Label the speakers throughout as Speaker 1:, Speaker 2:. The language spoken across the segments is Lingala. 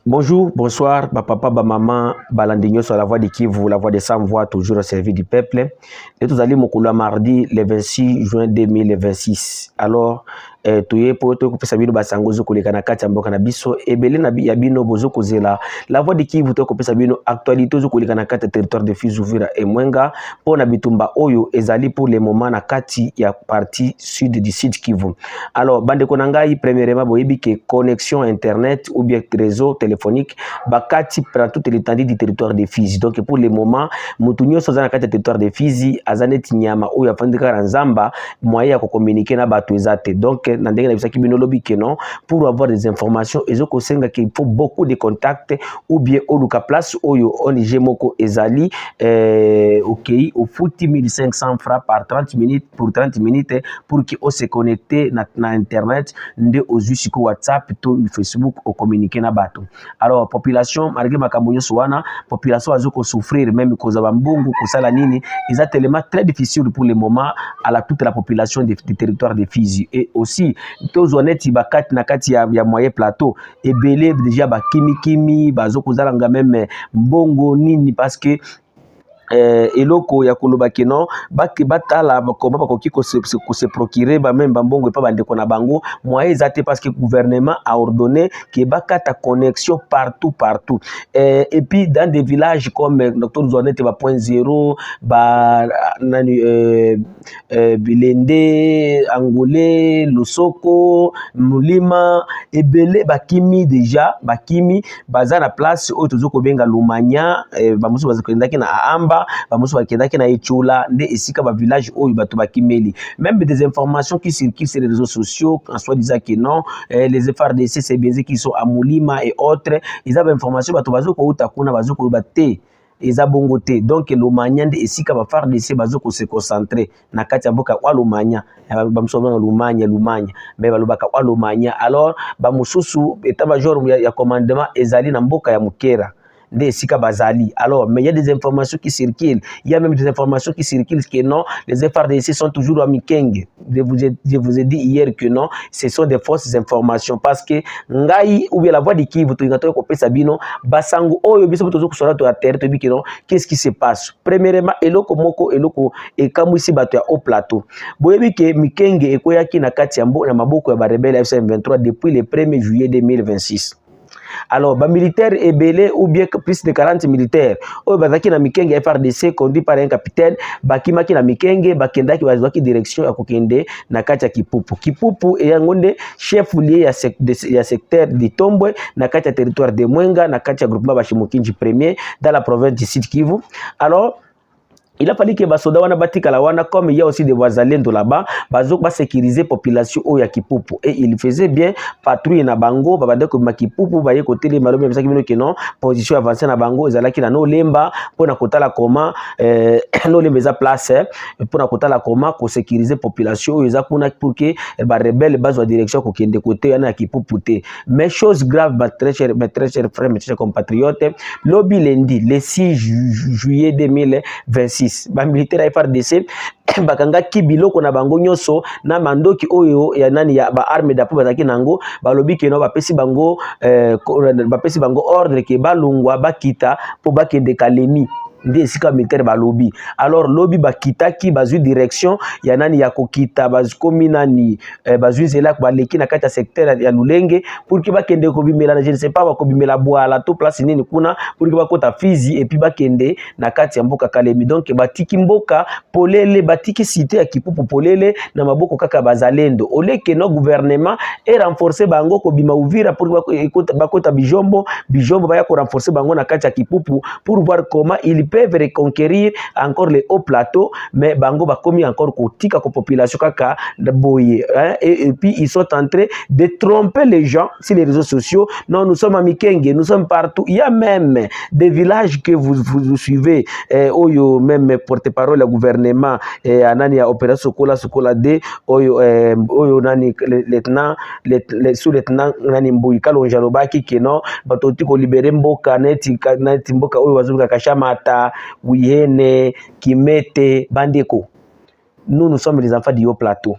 Speaker 1: Bonjour, bonsoir, papa, maman, balandinho sur la voix de Kivu, la voix des sans voix, toujours au service du peuple. Et tous allez mon mardi, le 26 juin 2026. Alors, tuye po to ko pesa bino basango zo koleka na kati ya mboka na biso ebele na ya bino bozo kozela la voix de Kivu to ko pesa bino actualité zo koleka na kati ya territoire de Fizi Uvira et Mwenga po na bitumba oyo ezali pour le moment na kati ya partie sud du sud Kivu. Alors bande ko ngai premièrement boyebi ke connexion internet ou bien réseau téléphonique bakati pour toute l'étendue du territoire de Fizi. Donc pour le moment mutunyo soza na kati ya territoire de Fizi azaneti nyama oyo afandika ranzamba moyen ya ko communiquer na batu ezate. Donc pour avoir des informations il faut beaucoup de contacts ou bien au place oyo ONG moko ezali ok au fouti 1500 francs par 30 minutes pour 30 minutes pour que on se connecter na internet nde ozusiko WhatsApp to Facebook au communiquer na bato. Alors population malgré makambo soana population azoko souffrir même cause bambungu kusala nini ils tellement très difficile pour le moment à toute la population du territoire de Fizi et aussi tous honnêtes bakati na kati ya moyen plateau et belé déjà ba kimi bazoko zalanga même mbongo nini parce que eloko ya koloba keno batala bakoma bakoki ko se procurer ba même mbongo pa bande kona bango moyen ezate parce que gouvernement a ordonné que bakata connexion partout et puis dans des villages comme Dr Zonete ba point 0 ba nani Bilende Angolé Lusoko Mulima ebele bakimi déjà bakimi baza na place oyo tozoko benga Lumanya ba musu bazakendaki na Amba bamusu bakendaki na Echula nde esika ba village oyo bato bakimeli même des informations qui circulent sur les réseaux sociaux en soi disant que non les FARDC c'est bien qui sont à Mulima et autres ils avaient information bato bazoko utakuna bazoko baté eza bongo te donc Lumanya nde esika ba FARDC bazoko se concentrer na kati ya mboka kwa Lumanya bamusu na Lumanya mais balobaka kwa Lumanya alors bamususu état major ya commandement ezali na mboka ya Mukera des Sika Bazali. Alors, mais il y a des informations qui circulent. Il y a même des informations qui circulent que non, les FARDC sont toujours à Mikeng. Je vous ai dit hier que non, ce sont des fausses informations. Parce que, Ngai, ou bien la voix de Kivu, tu as coupé Sabino, Basango, oh, biso to sur la terre, tu dis que non, qu'est-ce qui se passe? Premièrement, eloko moko, eloko, et kamwisi bato ya au plateau. Boyebi ke Mikeng et Koyaki na Katiambo, na Maboko ya Barebele FC23 depuis le 1er juillet 2026. Alors, ba militaire ebele ou bien plus de 40 militaires. Oyo bazaki na Mikenge FARDC conduit par un capitaine, bakimaki na Mikenge, bakendaki bazwaki direction ya kokende na kati ya Kipupu. Kipupu eyangonde chef lié ya secteur de Tombwe na kati ya territoire de Mwenga na kati ya groupement Bashimukinji premier dans la province du Sud Kivu. Alors il a fallu que basoda wana batika la wana comme il y a aussi des wazalendo là-bas bazok ba sécuriser population o ya Kipupu et il faisait bien patrouille na bango babande ko Kipupu ba ye côté les malombe bisaki bino que non position avancée na bango ezalaki na no lemba pona kotala comment no lemba za place pona kotala comment ko sécuriser population eza kuna pour que ba rebelle bazwa direction ko kende côté yana Kipupu te mais chose grave très cher frère mes chers compatriotes lobby lundi le 6 juillet 2026 ba militaire FARDC bakanga kibiloko na bango nyoso na mandoki oyo ya nani ya ba arme d'appui bazaki nango balobi ke no bapesi bango ordre ke balungwa bakita po bakende Kalemi nde esika militaire balobi alors lobi bakitaki bazui direction ya nani ya kokita bazikomi nani bazui zela baleki na kati ya secteur ya Lulenge pour que bakende kobimela je ne sais pas bakobimela Bwala to place nini kuna pour que bakota Fizi et puis bakende na kati ya mboka Kalemi donc batiki mboka polele batiki cité ya Kipupu polele na maboko kaka bazalendo oleke no gouvernement et renforcer bango ko bima Uvira pour bakota bijombo baya ko renforcer bango na kati ya Kipupu pour voir comment ils peuvent reconquérir encore les hauts plateaux mais bango bakomi encore kotika ko population kaka boye et puis ils sont en train de tromper les gens sur les réseaux sociaux. Non, nous sommes à Mikenge, nous sommes partout. Il y a même des villages que vous suivez oyo même porte-parole du gouvernement anani ya opération Sokola D oyo nani lieutenant sous-lieutenant nani Mbuyi Kalonja lobaki que non batoti ko libérer mboka neti mboka oyo wazuka Kashamata Wihene, Kimete, Bandeko. Nous sommes les enfants du haut plateau.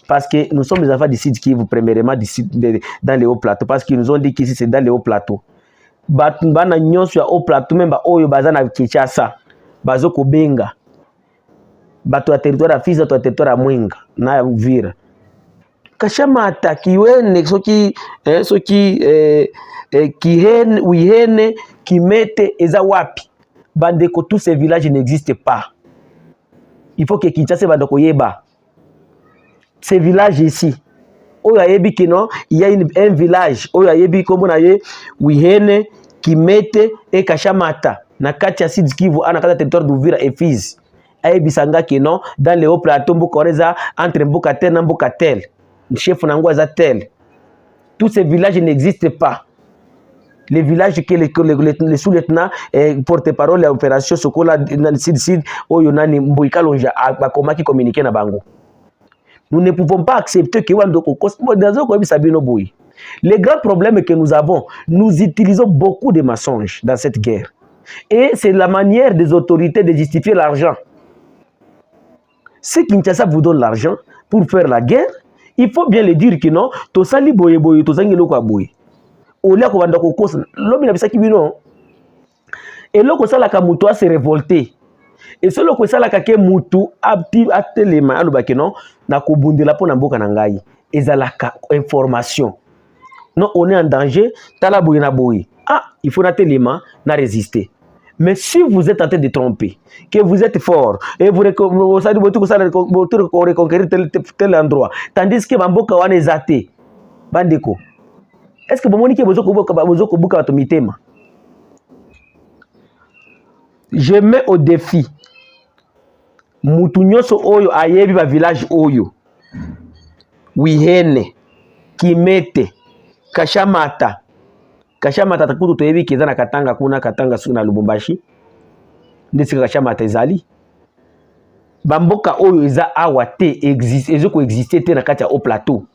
Speaker 1: Parce que nous sommes les enfants du sud Kivu, premièrement, dans les hauts plateaux. Parce qu'ils nous ont dit qu'ici, c'est dans les hauts plateaux. Bana nyonso ya haut plateau, même oyo baza na Kinshasa, bazo kobenga. Bato ya territoire ya Fizi, bato ya territoire ya Mwenga, na ya Uvira. Kashamata, kiwene, soki kihene, wihene, kimete, eza wapi. Bandeko, tous ces villages n'existent pas. Il faut que Kinshasa bandeko yeba. Ces villages ici, oyo ayebi kino, il y a un village, oyo ayebi komo na ye, wihene, kimete, et Kashamata, na kati ya Sud Kivu, ana kati ya territoire d'Uvira et Fizi. Ayebi sanga kino, dans les hauts plateaux, Mbukoreza, entre Mbukatel na Mbukatel. Chef Nangwaza tel. Tous ces villages n'existent pas. Les villages que les sous-lieutenants porte-parole à l'opération Sokola dans le sud-sud, Oyonani Mbouika Lonja, Bakoma qui communiquent na Bango. Nous ne pouvons pas accepter que les grands problèmes que nous avons, nous utilisons beaucoup de mensonges dans cette guerre. Et c'est la manière des autorités de justifier l'argent. Si Kinshasa vous donne l'argent pour faire la guerre, il faut bien le dire que non, to sali boye boye, to zangi loko boye. Olia ko banda ko kosa, lobi na bisaki bino. Et loko sala ka mutu a se révolter. Et ce loko sala ka ke mutu abti atelema aloba ke non, na ko bundela po na mboka na ngai. Ezala ka information. Non, on est en danger, tala boye na boye. Ah, il faut na telema na résister. Mais si vous êtes en train de tromper, que vous êtes fort, et vous reconquérir tel endroit, tandis que Bamboka wana ezate, bandeko, est-ce que Bomoni ke bozoko buka batomitema? Je mets au défi, mutu nyonso oyo ayebi ba village oyo, Wihene, Kimete, Kashamata, Kashamata takutu toyebi keza na Katanga kuna Katanga suna Lubumbashi. Ndesika Kashamata ezali. Bamboka oyo eza awate existe, ezoko exister te na kati ya haut plateau.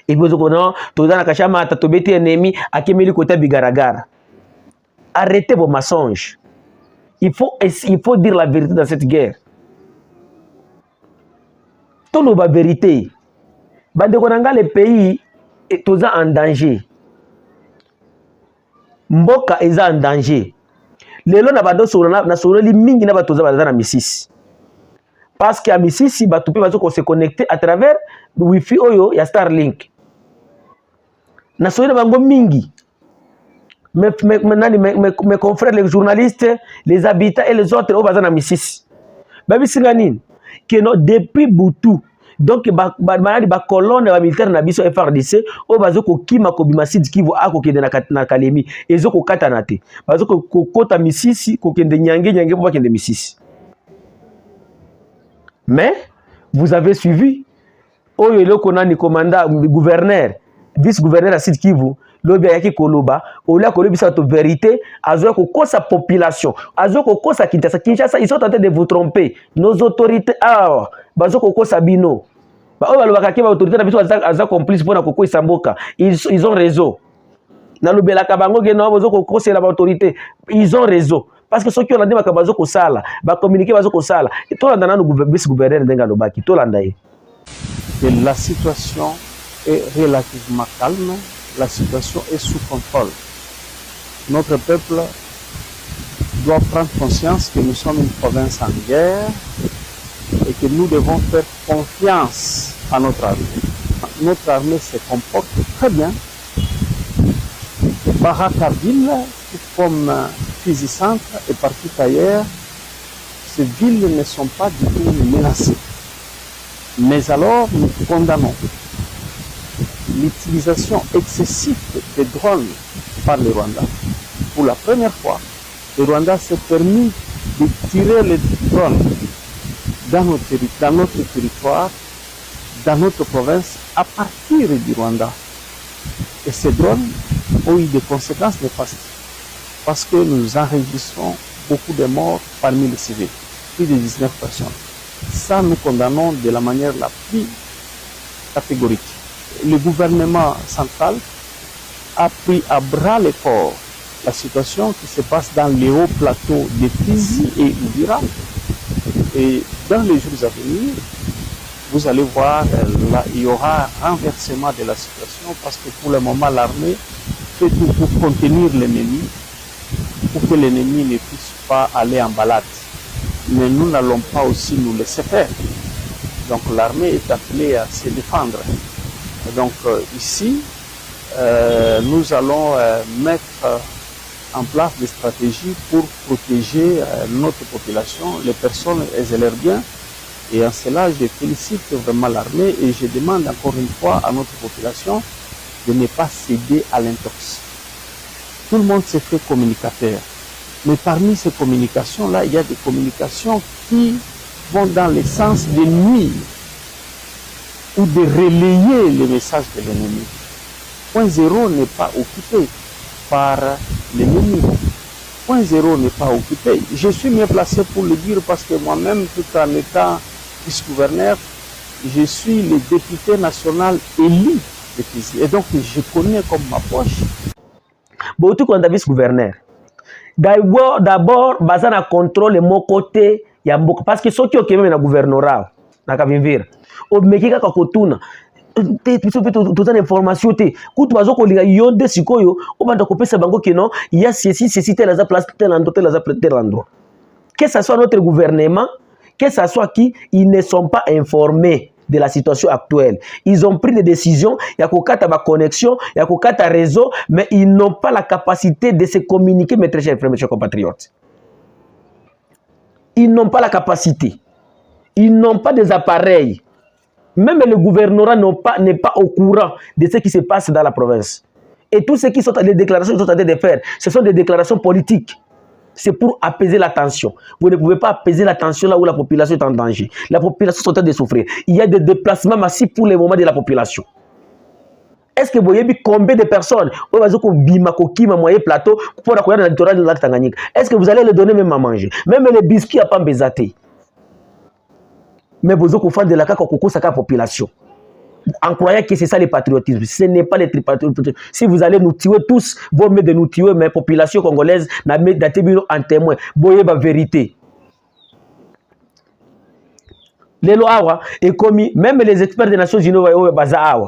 Speaker 1: Et puis non, toza na Kashamata tobeti ennemi akemeli kota bigaragara. Arrêtez vos mensonges. Il faut dire la vérité dans cette guerre. Tolo ba vérité. Bandeko nanga le pays toza en danger. Mboka eza en danger. Lelo na bado na sololi mingi na batoza baza na misisi. Parce que à misisi bato pe bazo ko se connecter à travers le wifi oyo ya Starlink. Na sololi bango mingi. Mes confrères les journalistes, les habitants et les autres au baza na misisi. Babi singa nini? Que no depuis Boutou. Donc ba colonne ba militaire na biso FRDC o bazoko kima ko bima Sud Kivu ako kende na Kalemi ezoko katana te bazoko kota misisi ko kende nyange po kende misisi. Mais vous avez suivi oyo eloko nani commandant gouverneur vice-gouverneur à Sud Kivu lobi yaki koloba olia kolobisa to vérité azo ko kosa population azo ko kosa Kinshasa ils sont en train de vous tromper nos autorités bazoko kosa bino ba oyo balobaka ke ba autorité na biso aza complice pona koko isamboka ils ont raison na lobelaka bango ke no bazoko kosa la autorité ils ont raison parce que ceux qui ont landé ba bazoko sala ba communiquer bazoko sala to landa na vice gouverneur ndenga lobaki to landa ye.
Speaker 2: La situation est relativement calme, la situation est sous contrôle. Notre peuple doit prendre conscience que nous sommes une province en guerre et que nous devons faire confiance à notre armée. Notre armée se comporte très bien. Barakaville, comme Fizi Centre et partout ailleurs, ces villes ne sont pas du tout menacées. Mais alors, nous condamnons l'utilisation excessive des drones par le Rwanda. Pour la première fois, le Rwanda s'est permis de tirer les drones dans notre territoire, dans notre province, à partir du Rwanda. Et ces drones ont eu des conséquences néfastes, parce que nous enregistrons beaucoup de morts parmi les civils, plus de 19 personnes. Ça, nous condamnons de la manière la plus catégorique. Le gouvernement central a pris à bras le corps la situation qui se passe dans les hauts plateaux de Fizi et Uvira. Et dans les jours à venir, vous allez voir, là, il y aura un renversement de la situation parce que pour le moment, l'armée fait tout pour contenir l'ennemi, pour que l'ennemi ne puisse pas aller en balade. Mais nous n'allons pas aussi nous laisser faire. Donc l'armée est appelée à se défendre. Donc ici, nous allons mettre en place des stratégies pour protéger notre population, les personnes et leurs biens. Et en cela, je félicite vraiment l'armée et je demande encore une fois à notre population de ne pas céder à l'intox. Tout le monde se fait communicateur. Mais parmi ces communications-là, il y a des communications qui vont dans le sens de nuire ou de relayer les messages de l'ennemi. Point zéro n'est pas occupé par l'ennemi. Point zéro n'est pas occupé. Je suis mieux placé pour le dire parce que moi-même, tout en étant vice-gouverneur, je suis le député national élu de Fizi. Et donc, je connais comme ma poche.
Speaker 1: Bon, tout quand vice-gouverneur. D'abord, baza na contrôle mon côté ya mboka parce que soki okeme na gouvernorat na kavimvira omekika ka kotuna tuzana information te kutu bazo kolinga yonde sikoyo obanda kopesa bango keno il y a ceci tel la place tel endroit que ça soit notre gouvernement, que ça soit qui, ils ne sont pas informés de la situation actuelle. Ils ont pris des décisions, il y a kokata ba connexion, il y a kokata réseau, mais ils n'ont pas la capacité de se communiquer, mes très chers frères, mes chers compatriotes. Ils n'ont pas la capacité. Ils n'ont pas des appareils. Même le gouvernorat n'est pas au courant de ce qui se passe dans la province. Et tout ce qui sont les déclarations qu'ils sont en train de faire, ce sont des déclarations politiques. C'est pour apaiser la tension. Vous ne pouvez pas apaiser la tension là où la population est en danger. La population est en train de souffrir. Il y a des déplacements massifs pour le moment de la population. Est-ce que vous voyez combien de personnes est-ce que vous allez les donner même à manger? Même les biscuits à pas besaté. Mais vous avez fait de la population. En croyant que c'est ça le patriotisme. Ce n'est pas le patriotisme. Si vous allez nous tuer tous, vous mettez de nous tuer, mais la population congolaise n'a mis en témoin. Voyez la vérité. Les lois, et commis, même les experts des Nations Unies,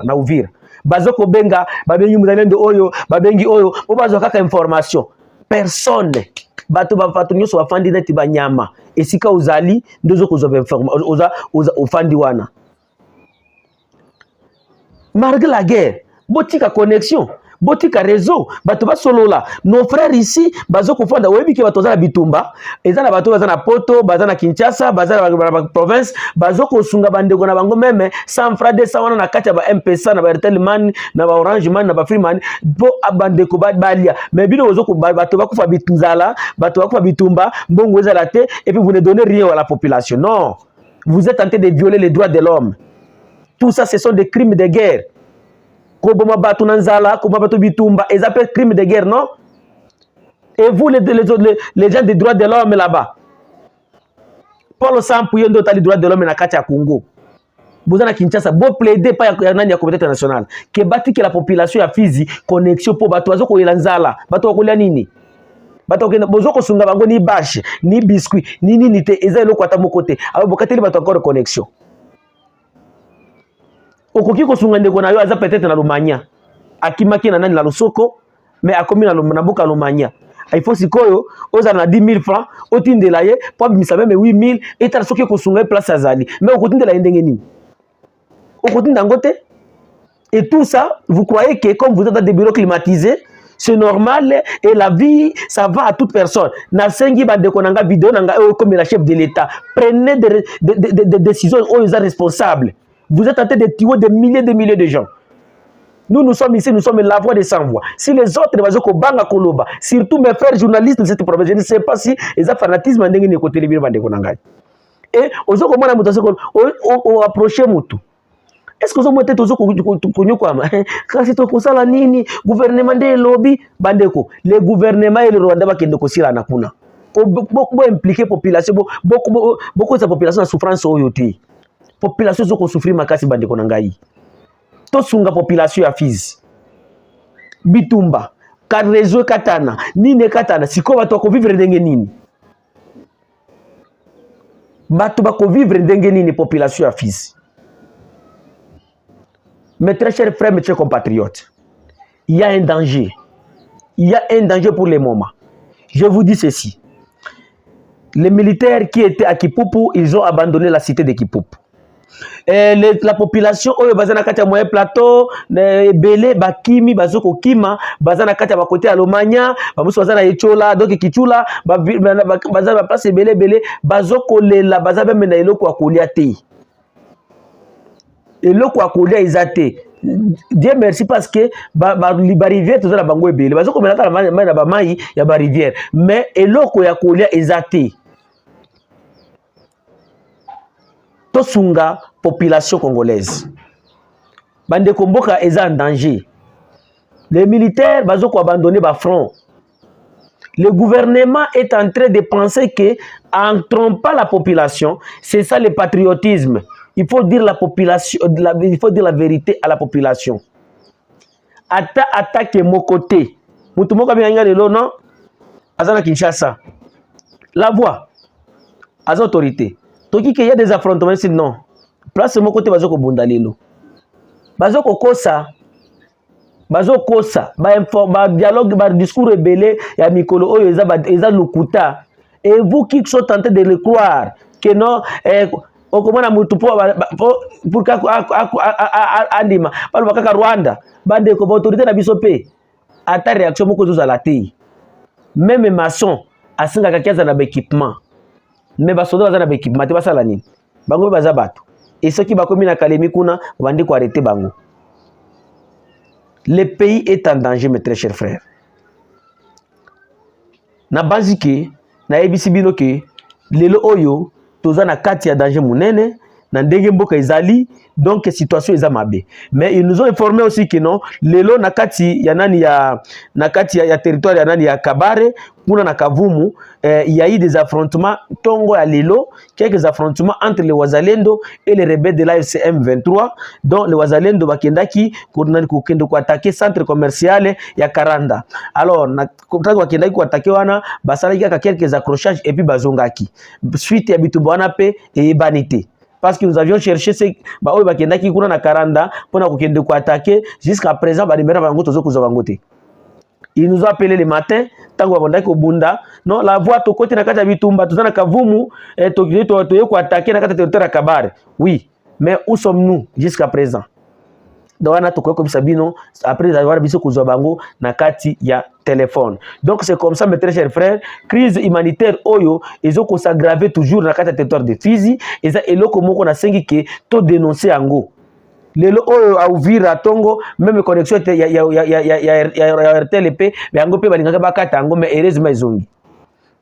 Speaker 1: na ouvir. Bazoko benga, babengi muzalendo oyo, babengi oyo, obazo kaka information. Personne. Bato bafatu nyoso bafandi neti banyama. Esika uzali, ndozo kuzoba information, ofandi wana. Malgré la guerre, botika connexion, botika réseau, bato ba solo là. Nos frères ici, bazo kofanda webi ke bato za bitumba, ezana bato bazana Poto, bazana Kinshasa, bazana province, bazo kosunga bandeko na bango même 100 francs 200 wana na kati ba M-Pesa na ba Airtel Money na ba Orange Money na ba Free Money, bo abandeko balia. Mais bino bazo ko bato ba kufa bitunzala, bato ba kufa bitumba, mbongo ezala te et puis vous ne donnez rien à la population. Non. Vous êtes en train de violer les droits de l'homme. Tout ça, ce sont des crimes de guerre. Koboma batu nanzala, koboma batu bitumba, ils appellent crimes de guerre, non? Et vous, les gens des droits de l'homme là-bas, Paul Sampouyon d'autres les droits de l'homme na Katia Congo. Vous avez Kinshasa, vous plaidez pas à la communauté internationale. Que bâti que la population a Fizi, connexion pour batu azo ko elanzala, batu akolia nini? Batu ko bozo ko sunga bango ni bâche, ni biscuit, ni nini te, ezalo kwata mokote. Abo bokateli batu encore connexion. Okoki kosunga ndeko na yo aza peut-être na Lumanya akimaki na nani na Lusoko mais akomi na mboka Lumanya il faut sikoyo oza na 10 000 francs otindela ye po bimisa même 8 000 eta soki kosunga place azali mais okotindela ndenge nini okotinda ngote. Et tout ça vous croyez que comme vous êtes dans des bureaux climatisés c'est normal et la vie ça va à toute personne. Na sengi ba ndeko nanga vidéo nanga comme la chef de l'État prenez des décisions aux responsables. Vous êtes en train de tuer des milliers de gens. Nous sommes ici, nous sommes la voix des sans-voix. Si les autres, surtout mes frères journalistes de cette province, je ne sais pas si ils ont fanatisme de côté de l'État. Et aux autres, on approche Moutou. Est-ce que vous avez été quoi? Quand c'est tout ça, le gouvernement de lobby, le gouvernement et le Rwanda qui sont aussi là. Beaucoup impliqué population, beaucoup de la population en souffrance au yoté. Population zoko souffrir makasi bandeko nangai. To sunga population ya Fizi. Bitumba, Karezo Katana, Nine Katana, siko bato ko vivre ndenge nini? Bato bako vivre ndenge nini population ya Fizi? Mes très chers frères, mes chers compatriotes, il y a un danger. Il y a un danger pour les moments. Je vous dis ceci. Les militaires qui étaient à Kipupu, ils ont abandonné la cité de Kipupu. La population oyo bazana kati ya moyen plateau belé bakimi bazoko kima bazana kati ya bakote ya Lomanya bamusu bazana echola donc kichula bazana place belé bazoko lela bazabe mena eloko akolia te eloko akolia izate. Dieu merci parce que ba rivière tout ça bango ebele bazoko mena kala na ba mai ya ba rivière mais eloko ya kolia izate. Tosunga population congolaise. Bande Komboka est en danger. Les militaires bazoko abandonner ba front. Le gouvernement est en train de penser que en trompant la population, c'est ça le patriotisme. Il faut dire la population, il faut dire la vérité à la population. Attaque mon côté. Mutumoka bianga lelo non. Azana Kinshasa. La voix. Az autorité. Toki qu'il y a des affrontements, c'est non. Place mon côté bazoko bundalelo. Bazoko kosa. Bazoko kosa. Ba dialogue, ba discours rebelle ya mikolo oyo eza lukuta. Et vous qui sont tentés de le croire que non okomona mutu pour andima balo bakaka Rwanda bande ko autorité na biso pe ata réaction moko zo la te. Même maçon asinga kakiaza na équipement. Mais basoda baza na équipement te basala nini bango baza bato et ceux qui bakomi na Kalemi kuna bandi ko arrêter bango. Le pays est en danger mes très chers frères. Na bazike na ebisi bino ke lelo oyo toza na kati ya danger munene na ndenge mboka ezali donc situation eza mabe. Mais ils nous ont informé aussi que non lelo na kati ya nani ya na kati ya territoire ya nani ya Kabare kuna na Kavumu il y a eu des affrontements tongo ya lelo, quelques affrontements entre les Wazalendo et les rebelles de l'AFC M23 dont les Wazalendo bakendaki kukende ko attaquer centre commercial ya Karanda. Alors na kutaka bakendaki ko attaquer wana basalaki ka quelques accrochages et puis bazongaki suite ya bitu bwana pe et banité. Parce que nous avions cherché ces ba oyo bakendaki kuna na Karanda pona kokende ko attaquer jusqu'à présent ba numéro bango tozo kuza bangote. Il nous a appelé le matin tango babondaki obunda non la voix to côté na kati ya bitumba tozana Kavumu to ko attaquer na kati ya territoire ya Kabare. Oui, mais où sommes-nous jusqu'à présent? Donc on a to ko bisabino après avoir biso kuza bango na kati ya téléphone. Donc c'est comme ça mes très chers frères, crise humanitaire oyo ezoko s'aggraver toujours na kati ya territoire de Fizi eza eloko moko na sengi ke to dénoncer ango. Lelo oyo a Uvira Tongo même connexion ya RTLP mais ango pe balingaka bakata ango mais heureusement izongi.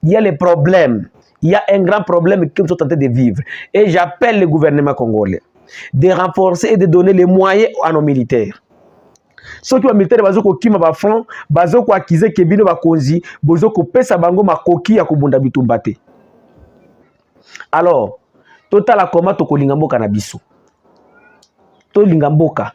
Speaker 1: Il y a les problèmes, il y a un grand problème qu'ils sont tentés de vivre et j'appelle le gouvernement congolais de renforcer et de donner les moyens à nos militaires. Ceux qui ont militaires bazoko kima ba front bazoko akize kebino bakonzi bozoko pesa bango makoki ya kubunda bitumbate. Alors total akoma to kolinga mboka na biso. To lingamboka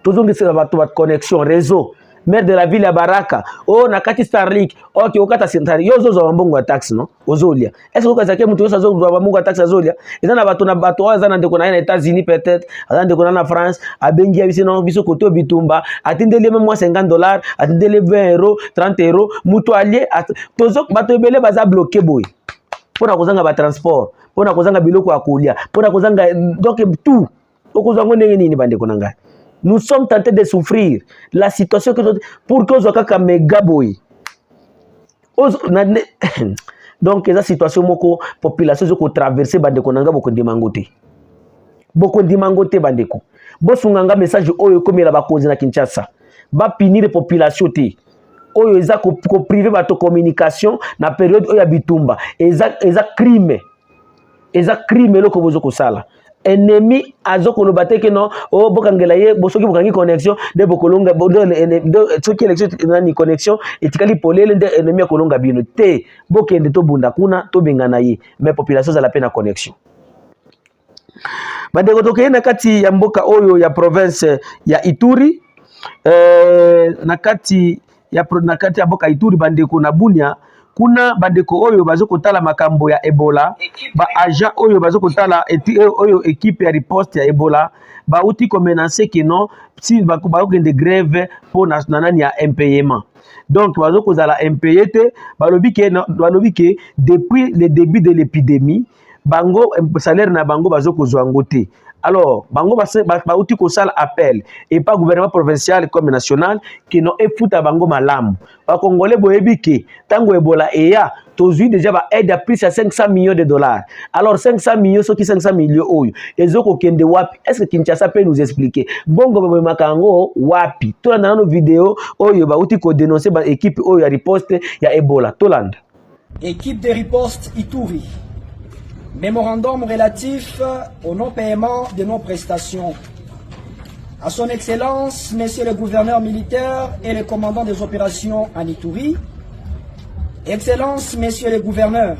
Speaker 1: tozongisa bato ba connexion réseau maire de la ville ya Baraka oh na kati Starlink okay okata central yozo zo mbongo ya tax no ozolia est-ce que kazake mutu yozo zo mbongo ya tax azolia ezana bato na bato azana ndeko na États-Unis peut-être azana ndeko na France abengi ya biso biso koto bitumba atindele même moi $50 atindele 20 €, 30 €, mutu allié tozo bato ebele baza bloqué boy pona kozanga ba transport pona kozanga biloko ya kolia pona kozanga donc tout. Nous sommes tentés de souffrir la situation que pour que Zokaka méga boy. Donc la situation moko population zoko traverser bandeko nanga boko ndimangote. Boko ndimangote bandeko. Bosunganga message oyo komela bakonzi na Kinshasa. Ba pinir population te. Oyo eza ko privé bato communication na période oyo bitumba. Eza crime. Eza crime loko bozoko sala. Ennemi azoko lobate que non oh bokangela ye bosoki bokangi connexion de bokolonga de soki élection nani connexion etikali polele de ennemi akolonga bino te bokende to bunda kuna to bengana ye mais population za la peine connexion. Bandeko tokeye na kati ya mboka oyo ya province ya Ituri na kati ya mboka Ituri bandeko na Bunia kuna bandeko oyo bazo kotala makambo ya Ebola, ba agent oyo bazo kotala oyo équipe ya riposte ya Ebola, ba uti ko menacer que non si ba de grève pour nani ya impayement. Donc bazo kozala impayé te, balobi ke depuis le début de l'épidémie bango salaire na bango bazo kozwa ngote. Alors, bango ba uti ko sala appel et pas gouvernement provincial comme national qui non efuta bango malam. Ba congolais boyebi ke tango Ebola eya tozui déjà ba aide à plus à 500 millions de dollars. Alors 500 millions ce qui 500 millions oyo ezoko kende wapi? Est-ce que Kinshasa peut nous expliquer? Bongo ba makango wapi? Tolanda na vidéo oyo ba uti ko dénoncer ba équipe oyo ya riposte ya Ebola. Tolanda.
Speaker 3: Équipe de riposte Ituri. Mémorandum relatif au non-paiement de nos prestations. À son Excellence, Monsieur le gouverneur militaire et le commandant des opérations en Ituri, Excellence, Messieurs les gouverneurs,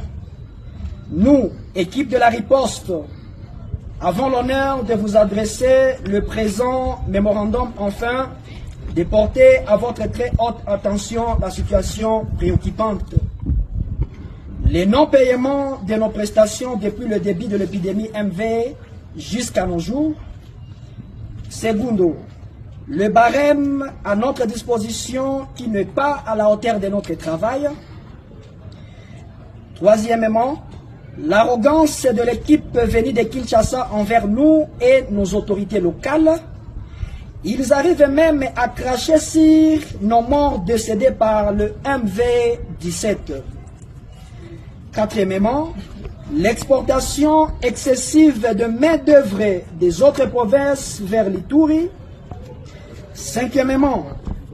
Speaker 3: nous, équipe de la riposte, avons l'honneur de vous adresser le présent mémorandum afin de porter à votre très haute attention la situation préoccupante. Les non-paiements de nos prestations depuis le début de l'épidémie MV jusqu'à nos jours. Secondo, le barème à notre disposition qui n'est pas à la hauteur de notre travail. Troisièmement, l'arrogance de l'équipe venue de Kinshasa envers nous et nos autorités locales. Ils arrivent même à cracher sur nos morts décédés par le MV17. Quatrièmement, l'exportation excessive de main-d'œuvre des autres provinces vers l'Ituri. Cinquièmement,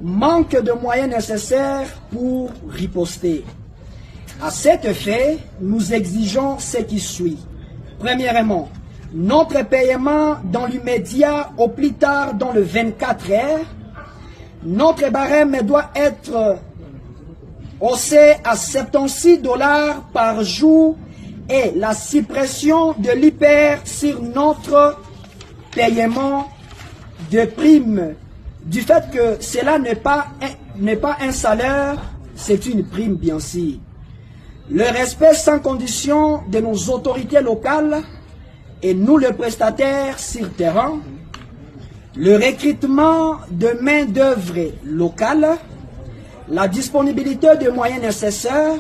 Speaker 3: manque de moyens nécessaires pour riposter. À cet effet, nous exigeons ce qui suit. Premièrement, notre paiement dans l'immédiat au plus tard dans le 24 heures. Notre barème doit être haussé à 76 $ par jour et la suppression de l'hyper sur notre paiement de primes. Du fait que cela n'est pas un salaire, c'est une prime bien sûr. Le respect sans condition de nos autorités locales et nous les prestataires sur terrain. Le recrutement de main-d'œuvre locale. La disponibilité de moyens nécessaires,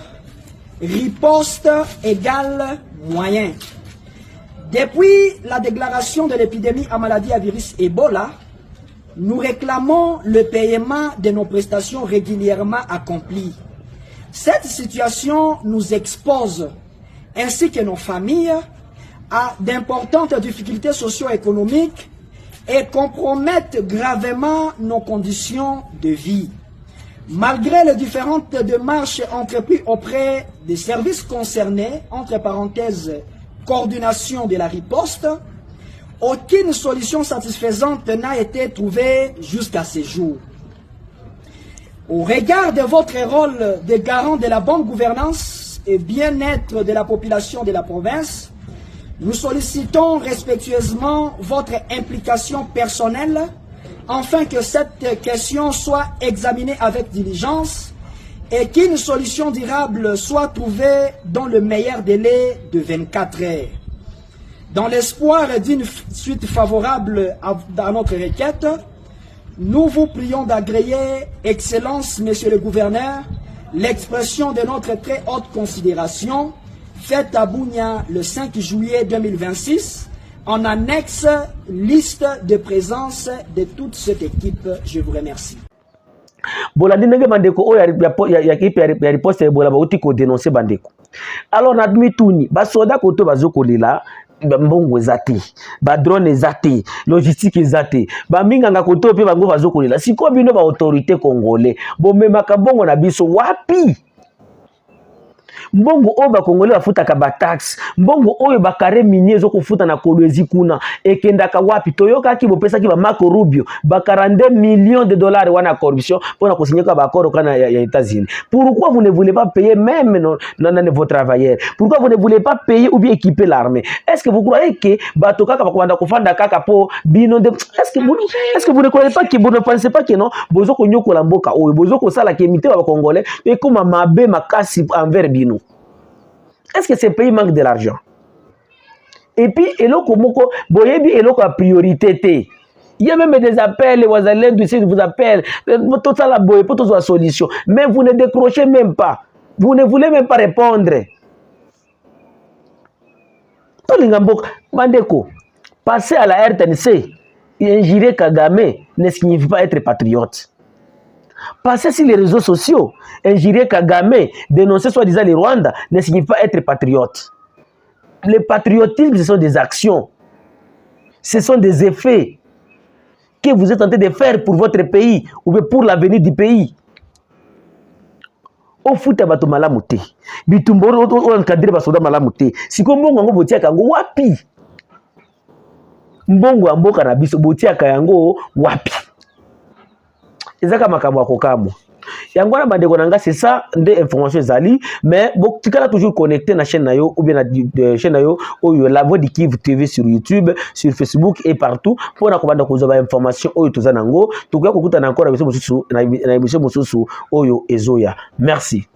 Speaker 3: riposte égale moyens. Depuis la déclaration de l'épidémie à maladie à virus Ebola, nous réclamons le paiement de nos prestations régulièrement accomplies. Cette situation nous expose, ainsi que nos familles, à d'importantes difficultés socio-économiques et compromettent gravement nos conditions de vie. Malgré les différentes démarches entreprises auprès des services concernés, entre parenthèses, coordination de la riposte, aucune solution satisfaisante n'a été trouvée jusqu'à ce jour. Au regard de votre rôle de garant de la bonne gouvernance et bien-être de la population de la province, nous sollicitons respectueusement votre implication personnelle afin que cette question soit examinée avec diligence et qu'une solution durable soit trouvée dans le meilleur délai de 24 heures. Dans l'espoir d'une suite favorable à notre requête, nous vous prions d'agréer, Excellence, Monsieur le Gouverneur, l'expression de notre très haute considération faite à Bunia le 5 juillet 2026 en annexe liste de présence de toute cette équipe. Je vous remercie.
Speaker 1: Bolandi ndenge bandeko oyo ya équipe ya riposte Ebola ba uti ko dénoncer bandeko. Alors na mituni ba soda koto bazokolela mbongo ezate, ba drone ezate, logistique ezate, ba minganga koto pe bango bazokolela. Siko bino ba autorité congolais, bomemaka mbongo na biso wapi? mbongo oyo bakongole bafutaka bataxe, mbongo oyo bakare minier ezokofuta na Kolwezi kuna ekendaka wapi? Toyokaki bopesaki ba Marco Rubio ba 42 millions de dollars wana corruption pour signer ba accord kana ya États-Unis. Pourquoi vous ne voulez pas payer même vos travailleurs? Pourquoi vous ne voulez pas payer ou bien équiper l'armée? Est-ce que vous croyez que bato kaka bakobanda kofanda kaka po bino de est-ce que vous ne croyez pas que vous ne pensez pas que non bozo ko nyokola mboka oyo bozo ko sala ke mité ba congolais et comme mabe makasi envers bino? Est-ce que ces pays manquent de l'argent? Et puis eloko moko boyebi eloko a priorité té. Il y a même des appels, les Wazalènes du site vous appellent, tout ça la boye pour toute la solution, mais vous ne décrochez même pas. Vous ne voulez même pas répondre. Bandeko, passer à la RTNC et injurer Kagame ne signifie pas être patriote. Passer sur les réseaux sociaux, injurer Kagame, dénoncer soi-disant les Rwandais ne signifie pas être patriote. Le patriotisme, ce sont des actions. Ce sont des effets que vous êtes en train de faire pour votre pays ou pour l'avenir du pays. Au foot bato malamu te bitumbo o encadrer basoda malamu te siko mbongo ngo botiaka yango wapi? Mbongo ya mboka na biso botiaka yango wapi? Ezaka makambo ya kokamwa yango na bandeko nanga. C'est ça nde information ezali, mais tikala toujours connecté na chaîne na yo ou bien na chaîne na yo oyo La Voix du Kivu TV sur YouTube, sur Facebook et partout pour na kobanda kozaba information oyo tozana ngo tukoya kokuta na encore na biso mosusu na émission mosusu oyo ezoya. Merci.